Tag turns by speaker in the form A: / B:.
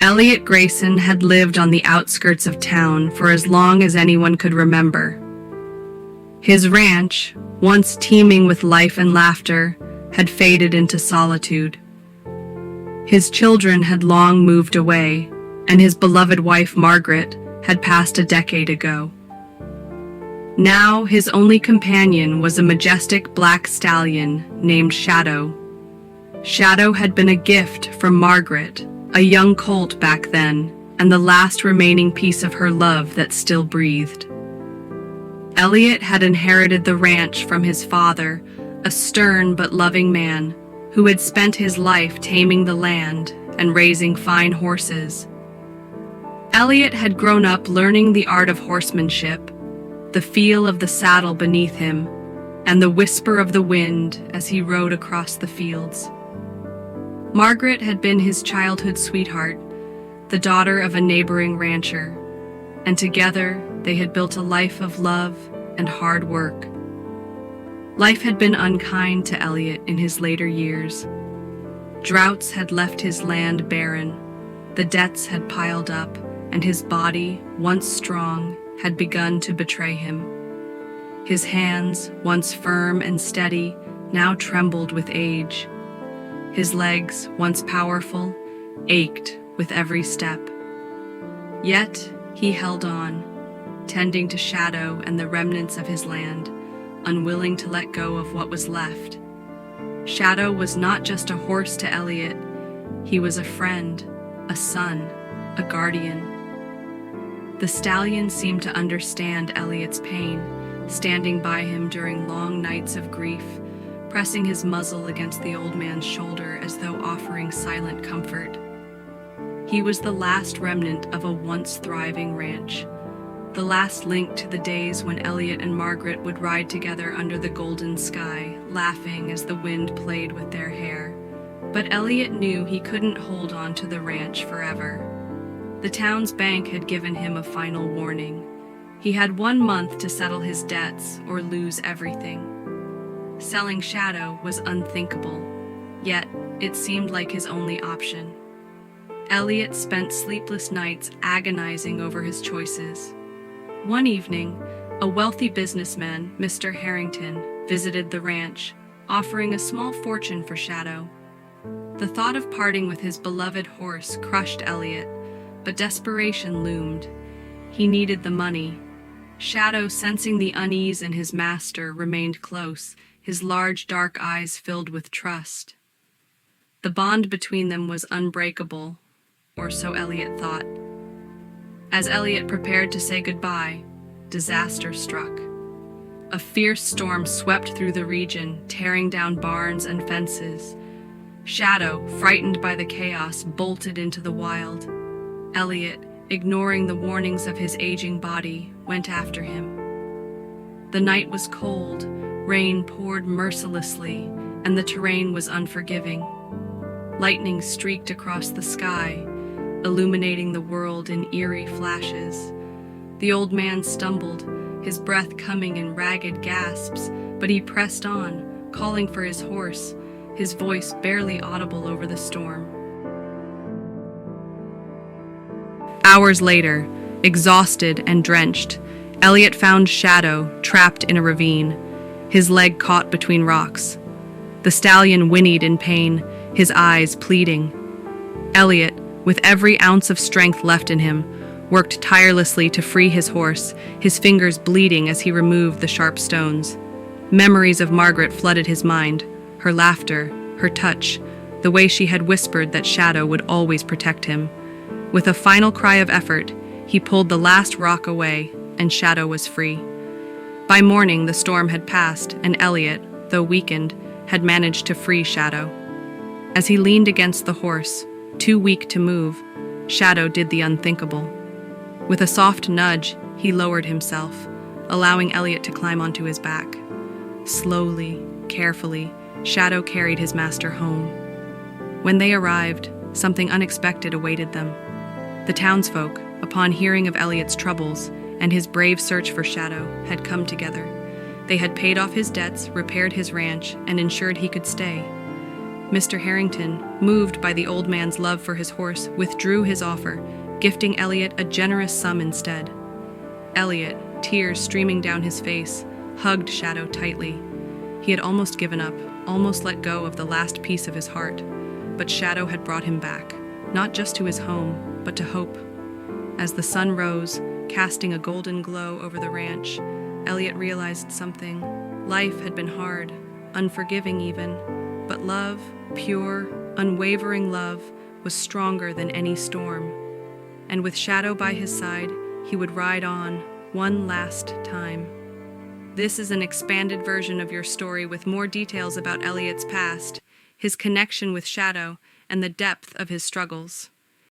A: Elliot Grayson had lived on the outskirts of town for as long as anyone could remember. His ranch, once teeming with life and laughter, had faded into solitude. His children had long moved away, and his beloved wife Margaret had passed a decade ago. Now his only companion was a majestic black stallion named Shadow. Shadow had been a gift from Margaret, a young colt back then, and the last remaining piece of her love that still breathed. Elliot had inherited the ranch from his father, a stern but loving man who had spent his life taming the land and raising fine horses. Elliot had grown up learning the art of horsemanship, the feel of the saddle beneath him, and the whisper of the wind as he rode across the fields. Margaret had been his childhood sweetheart, the daughter of a neighboring rancher, and together they had built a life of love and hard work. Life had been unkind to Elliot in his later years. Droughts had left his land barren, the debts had piled up, and his body, once strong, had begun to betray him. His hands, once firm and steady, now trembled with age. His legs, once powerful, ached with every step. Yet he held on, tending to Shadow and the remnants of his land, unwilling to let go of what was left. Shadow was not just a horse to Elliot, he was a friend, a son, a guardian. The stallion seemed to understand Elliot's pain, standing by him during long nights of grief, pressing his muzzle against the old man's shoulder as though offering silent comfort. He was the last remnant of a once thriving ranch, the last link to the days when Elliot and Margaret would ride together under the golden sky, laughing as the wind played with their hair. But Elliot knew he couldn't hold on to the ranch forever. The town's bank had given him a final warning. He had 1 month to settle his debts or lose everything. Selling Shadow was unthinkable, yet it seemed like his only option. Elliot spent sleepless nights agonizing over his choices. One evening, a wealthy businessman, Mr. Harrington, visited the ranch, offering a small fortune for Shadow. The thought of parting with his beloved horse crushed Elliot, but desperation loomed. He needed the money. Shadow, sensing the unease in his master, remained close, his large dark eyes filled with trust. The bond between them was unbreakable, or so Elliot thought. As Elliot prepared to say goodbye, disaster struck. A fierce storm swept through the region, tearing down barns and fences. Shadow, frightened by the chaos, bolted into the wild. Elliot, ignoring the warnings of his aging body, went after him. The night was cold, rain poured mercilessly, and the terrain was unforgiving. Lightning streaked across the sky, illuminating the world in eerie flashes. The old man stumbled, his breath coming in ragged gasps, but he pressed on, calling for his horse, his voice barely audible over the storm. Hours later, exhausted and drenched, Elliot found Shadow trapped in a ravine, his leg caught between rocks. The stallion whinnied in pain, his eyes pleading. Elliot, with every ounce of strength left in him, worked tirelessly to free his horse, his fingers bleeding as he removed the sharp stones. Memories of Margaret flooded his mind, her laughter, her touch, the way she had whispered that Shadow would always protect him. With a final cry of effort, he pulled the last rock away, and Shadow was free. By morning, the storm had passed, and Elliot, though weakened, had managed to free Shadow. As he leaned against the horse, too weak to move, Shadow did the unthinkable. With a soft nudge, he lowered himself, allowing Elliot to climb onto his back. Slowly, carefully, Shadow carried his master home. When they arrived, something unexpected awaited them. The townsfolk, upon hearing of Elliot's troubles and his brave search for Shadow, had come together. They had paid off his debts, repaired his ranch, and ensured he could stay. Mr. Harrington, moved by the old man's love for his horse, withdrew his offer, gifting Elliot a generous sum instead. Elliot, tears streaming down his face, hugged Shadow tightly. He had almost given up, almost let go of the last piece of his heart, but Shadow had brought him back, not just to his home, but to hope. As the sun rose, casting a golden glow over the ranch, Elliot realized something. Life had been hard, unforgiving even, but love, pure, unwavering love, was stronger than any storm. And with Shadow by his side, he would ride on, one last time. This is an expanded version of your story with more details about Elliot's past, his connection with Shadow, and the depth of his struggles.